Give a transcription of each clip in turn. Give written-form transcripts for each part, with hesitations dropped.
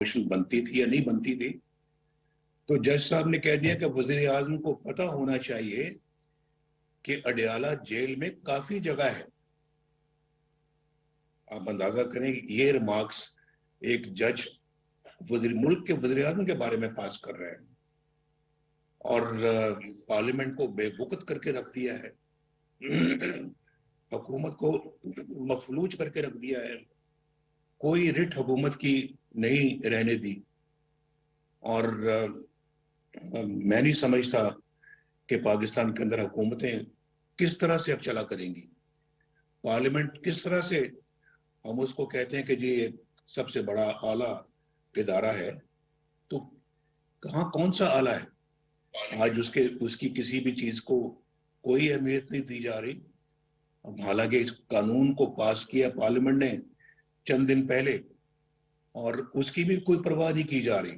Motion बनती थी या नहीं बनती थी, तो जज साहब ने कह दिया कि वजीर आजम को पता होना चाहिए कि अडयाला जेल में काफी जगह है। आप अंदाजा करें ये रिमार्क्स एक जज मुल्क के वजीर आजम के बारे में पास कर रहे हैं और पार्लियामेंट को बेवकूफ करके रख दिया है, हुकूमत को मफलूज करके रख दिया है, कोई रिट हुकूमत की नहीं रहने दी। और मैं नहीं समझता कि पाकिस्तान के अंदर हुकूमतें किस तरह से अब चला करेंगी। पार्लियामेंट किस तरह से, हम उसको कहते हैं कि जी सबसे बड़ा आला इदारा है, तो कहाँ कौन सा आला है? आज उसकी किसी भी चीज को कोई अहमियत नहीं दी जा रही। हालांकि इस कानून को पास किया पार्लियामेंट ने चंद दिन पहले और उसकी भी कोई परवाह नहीं की जा रही,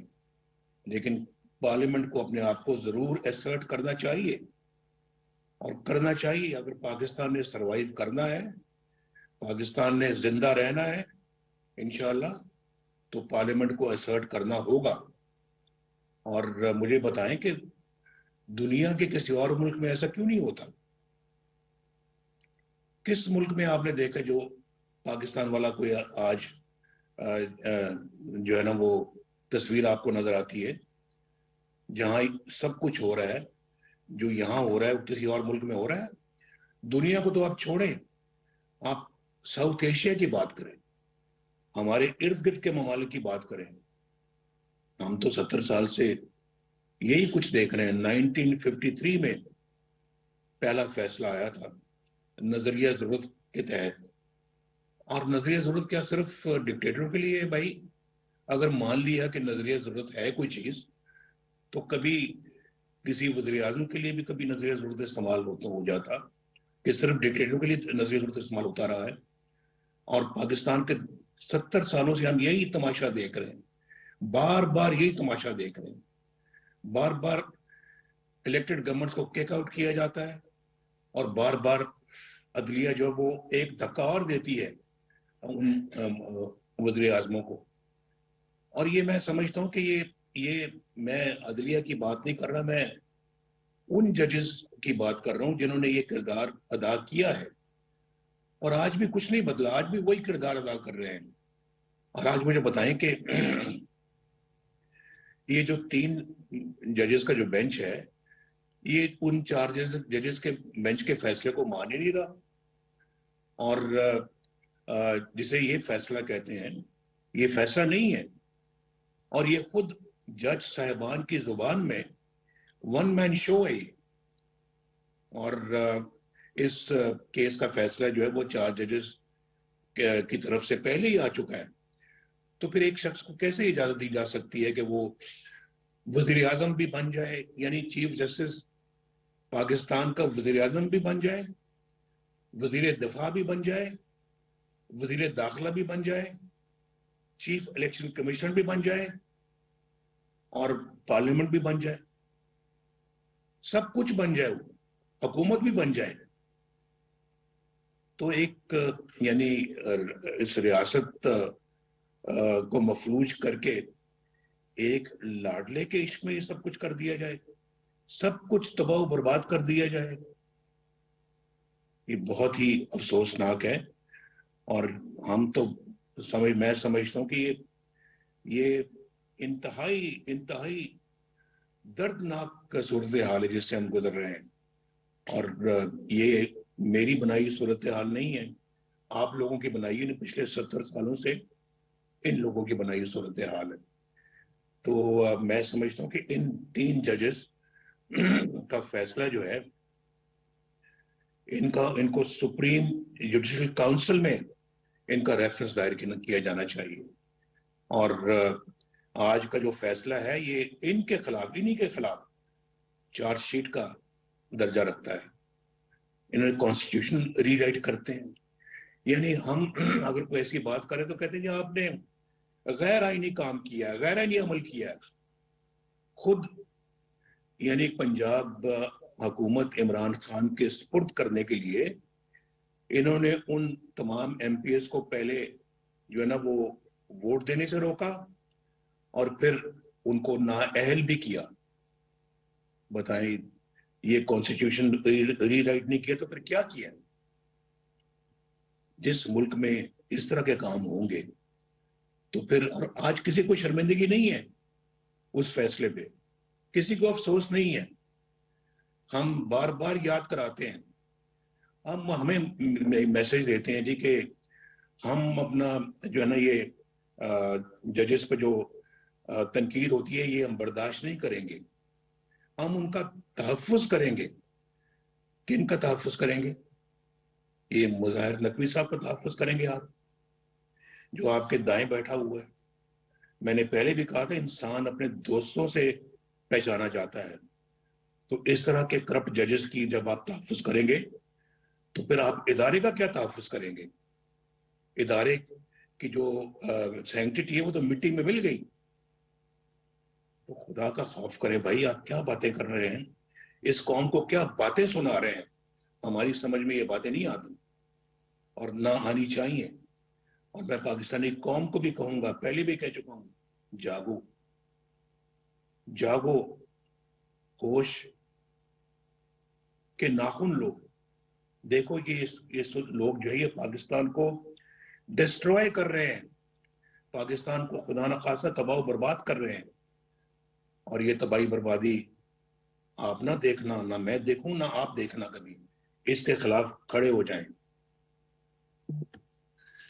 लेकिन पार्लियामेंट को अपने आप को जरूर एसर्ट करना चाहिए और करना चाहिए। अगर पाकिस्तान ने सरवाइव करना है, पाकिस्तान ने जिंदा रहना है इंशाल्लाह, तो पार्लियामेंट को एसर्ट करना होगा। और मुझे बताएं कि दुनिया के किसी और मुल्क में ऐसा क्यों नहीं होता? किस मुल्क में आपने देखा जो पाकिस्तान वाला कोई आज जो है ना वो तस्वीर आपको नजर आती है जहां सब कुछ हो रहा है, जो यहां हो रहा है वो किसी और मुल्क में हो रहा है? दुनिया को तो आप छोड़ें, आप साउथ एशिया की बात करें, हमारे इर्द गिर्द के ममालिक की बात करें। हम तो 70 साल से यही कुछ देख रहे हैं। 1953 में पहला फैसला आया था नजरिया जरूरत के तहत, और नजरिया जरूरत क्या सिर्फ डिक्टेटरों के लिए है भाई? अगर मान लिया कि नजरिया जरूरत है कोई चीज, तो कभी किसी वज़ीर आज़म के लिए भी कभी नजरिया जरूरत इस्तेमाल हो जाता कि सिर्फ डिक्टेटरों के लिए नजरिया जरूरत इस्तेमाल होता रहा है। और पाकिस्तान के 70 सालों से हम यही तमाशा देख रहे हैं, बार बार यही तमाशा देख रहे हैं। बार बार इलेक्टेड गवर्नमेंट्स को किक आउट किया जाता है और बार बार अदलिया जो वो एक धक्का और देती है उन वज़ीर आज़मों को। और ये मैं समझता हूँ कि ये मैं अदलिया की बात नहीं कर रहा, मैं उन जजेस की बात कर रहा हूँ जिन्होंने ये किरदार अदा किया है और आज भी कुछ नहीं बदला, आज भी वही किरदार अदा कर रहे हैं। और आज मुझे बताएं कि ये जो 3 जजेस का जो बेंच है, ये उन 4 जजेस के बेंच के फैसले को मान ही नहीं रहा। और जिसे ये फैसला कहते हैं, ये फैसला नहीं है। और ये खुद जज साहिबान की जुबान में वन मैन शो है। और इस केस का फैसला जो है वो 4 जजेस की तरफ से पहले ही आ चुका है। तो फिर एक शख्स को कैसे इजाजत दी जा सकती है कि वो वजीर आजम भी बन जाए, यानी चीफ जस्टिस पाकिस्तान का वजीर आजम भी बन जाए, वजीर दफा भी बन जाए, वजीर दाखिला भी बन जाए, चीफ इलेक्शन कमिश्नर भी बन जाए और पार्लियामेंट भी बन जाए, सब कुछ बन जाए, हुकूमत भी बन जाए। तो एक यानी इस रियासत को मफलूज करके एक लाडले के इश्क में ये सब कुछ कर दिया जाए, सब कुछ तबाह बर्बाद कर दिया जाए, ये बहुत ही अफसोसनाक है। और हम तो मैं समझता हूँ कि ये इंतहाई इंतहाई दर्दनाक सूरत हाल है जिससे हम गुजर रहे हैं। और ये मेरी बनाई सूरत हाल नहीं है, आप लोगों की बनाई नहीं, पिछले 70 सालों से इन लोगों की बनाई सूरत हाल है। तो मैं समझता हूँ कि इन 3 जजेस का फैसला जो है, इनको सुप्रीम जुडिशल काउंसिल में इनका रेफरेंस दायर किया जाना चाहिए। और आज का जो फैसला है ये इनके खिलाफ, इन्हीं के खिलाफ चार्जशीट का दर्जा रखता है। इन्होंने कॉन्स्टिट्यूशन रीराइट करते हैं। यानी हम अगर कोई ऐसी बात करें तो कहते हैं जी आपने गैर आईनी काम किया, गैर आईनी अमल किया। खुद यानी पंजाब हुकूमत इमरान खान के सुपुर्द करने के लिए इन्होंने उन तमाम एमपीएस को पहले जो है ना वो वोट देने से रोका, اور پھر ان کو نااہل بھی کیا. بتائیں یہ کانسٹیٹیوشن ری رائٹ نہیں کیا تو پھر کیا کیا؟ جس ملک میں اس طرح کے کام ہوں گے تو پھر, اور آج کسی کو شرمندگی نہیں ہے اس فیصلے پہ, کسی کو افسوس نہیں ہے. ہم بار بار یاد کراتے ہیں, ہم ہمیں میسج دیتے ہیں جی کہ ہم اپنا جو ہے نا یہ ججز پہ جو تنقید ہوتی ہے یہ ہم برداشت نہیں کریں گے, ہم ان کا تحفظ کریں گے. کن کا تحفظ کریں گے؟ یہ مظاہر نقوی صاحب کا تحفظ کریں گے آپ, جو آپ کے دائیں بیٹھا ہوا ہے. میں نے پہلے بھی کہا تھا انسان اپنے دوستوں سے پہچانا جاتا ہے, تو اس طرح کے کرپٹ ججز کی جب آپ تحفظ کریں گے تو پھر آپ ادارے کا کیا تحفظ کریں گے؟ ادارے کی جو سینکٹیٹی ہے وہ تو مٹی میں مل گئی. تو خدا کا خوف کریں بھائی, آپ کیا باتیں کر رہے ہیں, اس قوم کو کیا باتیں سنا رہے ہیں. ہماری سمجھ میں یہ باتیں نہیں آتی اور نہ آنی چاہیے. اور میں پاکستانی قوم کو بھی کہوں گا, پہلے بھی کہہ چکا ہوں, جاگو جاگو, ہوش کے ناخن لو. دیکھو یہ لوگ جو ہے یہ پاکستان کو ڈسٹروائے کر رہے ہیں, پاکستان کو خدا نخواستہ تباہ و برباد کر رہے ہیں. اور یہ تباہی بربادی آپ نہ دیکھنا, نہ میں دیکھوں, نہ آپ دیکھنا کبھی. اس کے خلاف کھڑے ہو جائیں.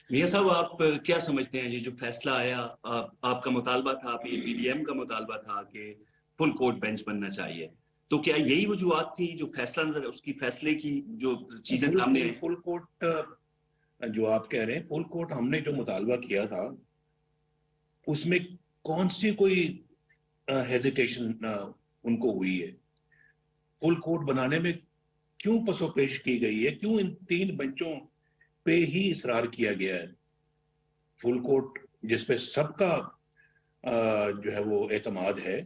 میاں صاحب آپ کیا سمجھتے ہیں, یہ جو فیصلہ آیا, آپ کا مطالبہ تھا, آپ یہ پی ڈی ایم کا مطالبہ تھا کہ فل کورٹ بینچ بننا چاہیے, تو کیا یہی وجوہات تھی جو فیصلہ نظر اس کی فیصلے کی جو چیزیں سامنے آئی؟ فل کورٹ جو آپ کہہ رہے ہیں, فل کورٹ ہم نے جو مطالبہ کیا تھا اس میں کون سی کوئی ہیزیٹیشن ان کو ہوئی ہے؟ فل کورٹ بنانے میں کیوں پسو پیش کی گئی ہے, کیوں ان 3 بینچوں پہ ہی اصرار کیا گیا ہے؟ فل کورٹ جس پہ سب کا جو ہے وہ اعتماد ہے,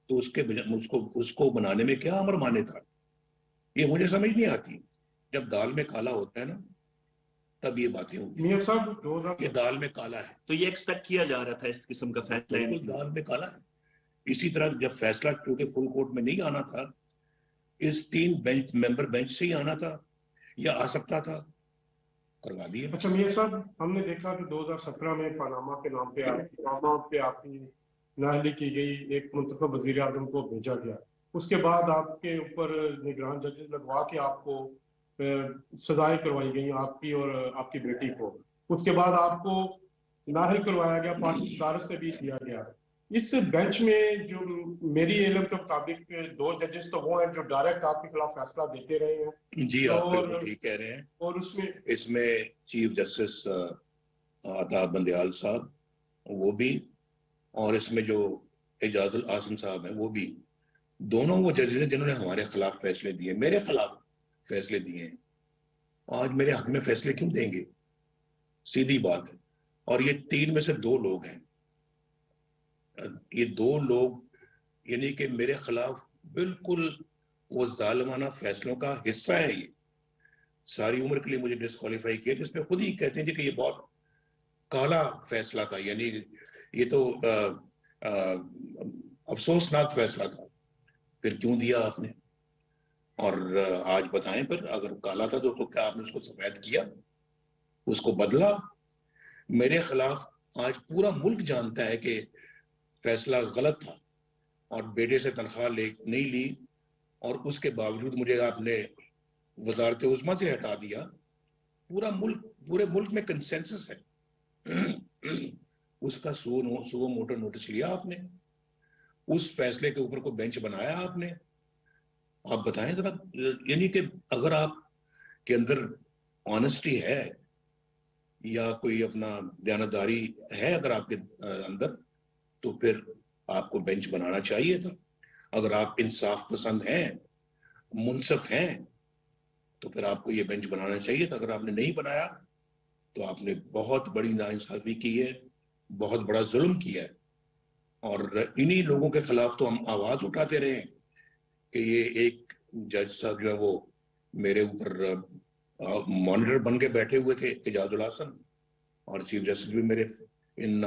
تو اس کو بنانے میں کیا امر مانے تھا, یہ مجھے سمجھ نہیں آتی. جب دال میں کالا ہوتا ہے نا تب یہ باتیں ہوتی ہیں. یہ دال میں کالا ہے تو یہ ایکسپیکٹ کیا جا رہا تھا اس قسم کا فیصلہ, بالکل دال میں کالا ہے. اسی طرح جب فیصلہ کیونکہ فل کورٹ میں نہیں آنا تھا, اس 3 ممبر بینچ سے ہی آنا تھا یا آ سکتا تھا, کروا دیے. اچھا میاں صاحب, ہم نے دیکھا کہ 2017 میں پاناما کے نام پہ پاناما پہ آپ کی نااہلی کی گئی, ایک منتخب وزیر اعظم کو بھیجا گیا, اس کے بعد آپ کے اوپر نگران ججز لگوا کے آپ کو سزائیں کروائی گئی, آپ کی اور آپ کی بیٹی کو. اس کے بعد آپ کو نااہل کروایا گیا, پارٹی صدارت سے بھی کیا گیا. اس بینچ میں جو میری علم کے مطابق 2 ججز تو وہ ہیں جو ڈائریکٹ آپ کے خلاف فیصلہ دیتے رہے ہیں. جی آپ بالکل ٹھیک کہہ رہے ہیں. اور اس میں چیف جسٹس عطا بندیال صاحب وہ بھی, اور اس میں جو اعجاز الحسن صاحب ہیں وہ بھی, دونوں وہ ججز ہیں جنہوں نے ہمارے خلاف فیصلے دیے, میرے خلاف فیصلے دیے ہیں. آج میرے حق میں فیصلے کیوں دیں گے؟ سیدھی بات ہے. اور یہ 3 میں سے 2 لوگ ہیں, یہ 2 لوگ یعنی کہ میرے خلاف بالکل وہ ظالمانہ فیصلوں کا حصہ ہے. یہ ساری عمر کے لیے مجھے ڈسکوالیفائی کیا, جس میں خود ہی کہتے ہیں جی کہ یہ بہت کالا فیصلہ تھا, یعنی یہ تو افسوسناک فیصلہ تھا. پھر کیوں دیا آپ نے؟ اور آج بتائیں پھر اگر کالا تھا تو کیا آپ نے اس کو سفید کیا, اس کو بدلا؟ میرے خلاف آج پورا ملک جانتا ہے کہ فیصلہ غلط تھا, اور بیٹے سے تنخواہ نہیں لی, اور اس کے باوجود مجھے آپ نے وزارت عظمیٰ سے ہٹا دیا. پورے ملک میں کنسنسس ہے. اس کا سو موٹر نوٹس لیا آپ نے, اس فیصلے کے اوپر کو بینچ بنایا آپ نے. آپ بتائیں ذرا, یعنی کہ اگر آپ کے اندر آنےسٹی ہے یا کوئی اپنا دیانتداری ہے اگر آپ کے اندر, تو پھر آپ کو بینچ بنانا چاہیے تھا. اگر آپ انصاف پسند ہیں, منصف ہیں, تو پھر آپ کو یہ بینچ بنانا چاہیے تھا. اگر آپ نے نہیں بنایا تو آپ نے بہت بڑی ناانصافی کی ہے, بہت بڑا ظلم کیا ہے. اور انہی لوگوں کے خلاف تو ہم آواز اٹھاتے رہے ہیں کہ یہ ایک جج صاحب جو ہے وہ میرے اوپر مانیٹر بن کے بیٹھے ہوئے تھے, اعجاز الحسن, اور چیف جسٹس بھی میرے ان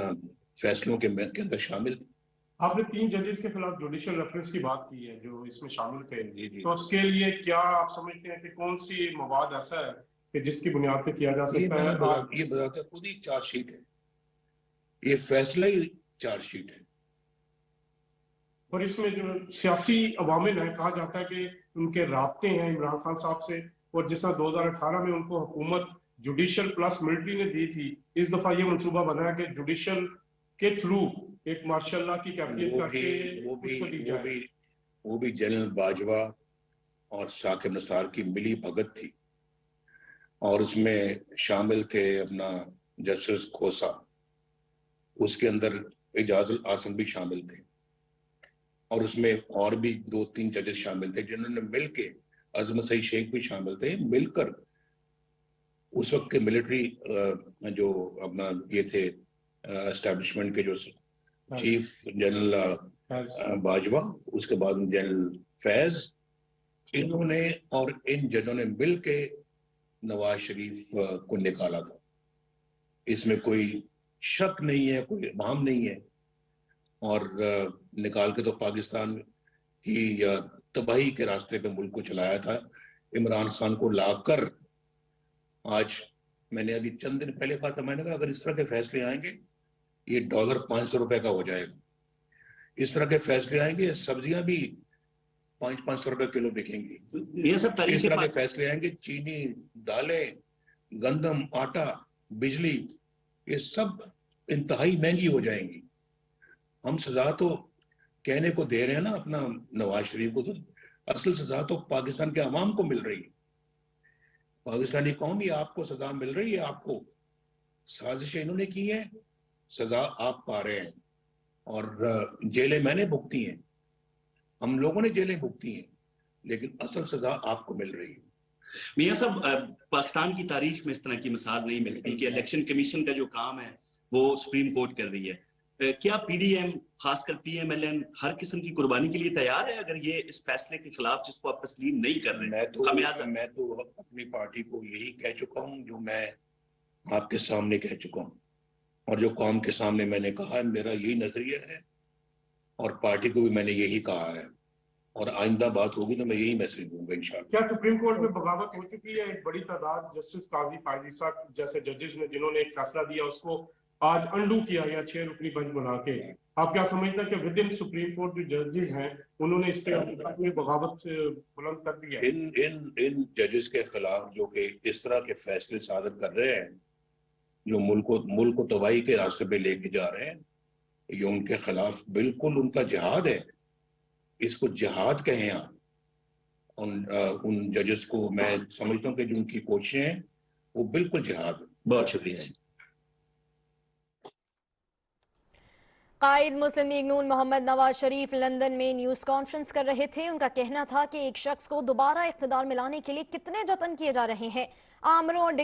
फैसलों के अंदर शामिल थे। आपने 3 जजेस के खिलाफ जुडिशियल रेफरेंस की बात की है जो इसमें शामिल थे, जी जी। तो उसके लिए क्या आप समझते हैं कि कौन सी मवाद ऐसा है कि जिसकी बुनियाद पे किया जा सकता है? ये बताते खुद ही चार्जशीट है, ये फैसला ही चार्जशीट है। और इसमें जो सियासी अवामिल है, कहा जाता है कि उनके राब्ते हैं इमरान खान साहब से, और जिस तरह 2018 में उनको हुकूमत जुडिशियल प्लस मिलिट्री ने दी थी, इस दफा ये मंसूबा बना है कि जुडिशियल के थ्रू एक मार्शल लॉ की कैफियत करके वो भी जनरल बाजवा और साकिब निसार की मिली भगत थी, और उसमें शामिल थे अपना जस्टिस खोसा, उसके अंदर एजाजुल आसम भी शामिल थे, और उसमें और भी 2-3 जजेस शामिल थे जिन्होंने मिलके, अजमत सईद शेख भी शामिल थे, मिलकर उस वक्त के मिलिट्री जो अपना ये थे एस्टैब्लिशमेंट के जो चीफ जनरल बाजवा, उसके बाद जनरल फैज, इन्होंने और इन जजों ने मिलके नवाज शरीफ को निकाला था। इसमें कोई शक नहीं है, कोई इबाम नहीं है, और निकाल के तो पाकिस्तान की तबाही के रास्ते पे मुल्क को चलाया था। इमरान खान को लाकर, आज मैंने अभी चंद दिन पहले कहा था, मैंने कहा अगर इस तरह के फैसले आएंगे ये डॉलर 500 रुपए का हो जाएगा। इस तरह के फैसले आएंगे, सब्जियां भी 500 रुपए किलो बिकेंगी। ये सब इस तरह के फैसले आएंगे, चीनी, दालें, गंदम, आटा, बिजली, ये सब इंतहाई महंगी हो जाएंगी। हम सजा तो कहने को दे रहे हैं ना अपना नवाज शरीफ को, तो असल सजा तो पाकिस्तान के अवाम को मिल रही है। पाकिस्तानी कौम, ये आपको सजा मिल रही है, आपको साजिशें इन्होंने की हैं, सजा आप पा रहे हैं, और जेलें मैंने भुगती हैं, हम लोगों ने जेलें भुगती हैं, लेकिन असल सजा आपको मिल रही है। मियां साहब, पाकिस्तान की तारीख में इस तरह की मिसाल नहीं मिलती कि इलेक्शन कमीशन का जो काम है वो सुप्रीम कोर्ट कर रही है। क्या पीडीएम, खासकर पीएमएलएन, हर किस्म की कुर्बानी के लिए तैयार है अगर ये इस फैसले के खिलाफ, जिसको आप तस्लीम नहीं कर रहे? मैं तो अपनी पार्टी को यही कह चुका हूं जो मैं आपके सामने कह चुका हूं, और जो कौम के सामने मैंने कहा है, मेरा यही नजरिया है, और पार्टी को भी मैंने यही कहा है, और आइंदा बात होगी तो मैं यही मैसेज दूंगा इंशाल्लाह। क्या सुप्रीम कोर्ट में बगावत हो चुकी है? एक बड़ी तादाद जस्टिस काजी फायजी साहब जैसे जजेस ने, जिन्होंने एक फैसला दिया, उसको आज अंडू किया गया 6 रुकनी बेंच बना के। आप क्या समझते हैं कि विद इन सुप्रीम कोर्ट जो जजेस हैं उन्होंने इस पे बगावत बुलंद कर दी है? इन जजेस के खिलाफ जो कि इस तरह के फैसले सादर कर रहे हैं, जो मुल्क को तबाही के रास्ते पे लेके जा रहे हैं, ये उनके खिलाफ बिल्कुल उनका जिहाद है। इसको जिहाद कहें आप। उन जजेस को मैं समझता हूँ कि जो उनकी कोशिशें हैं वो बिल्कुल जिहाद है। बहुत शुक्रिया। कायद मुस्लिम लीग नून मोहम्मद नवाज शरीफ लंदन में न्यूज़ कॉन्फ्रेंस कर रहे थे। उनका कहना था कि एक शख्स को दोबारा इख्तिदार में लाने के लिए कितने जतन किए जा रहे हैं। आमरों और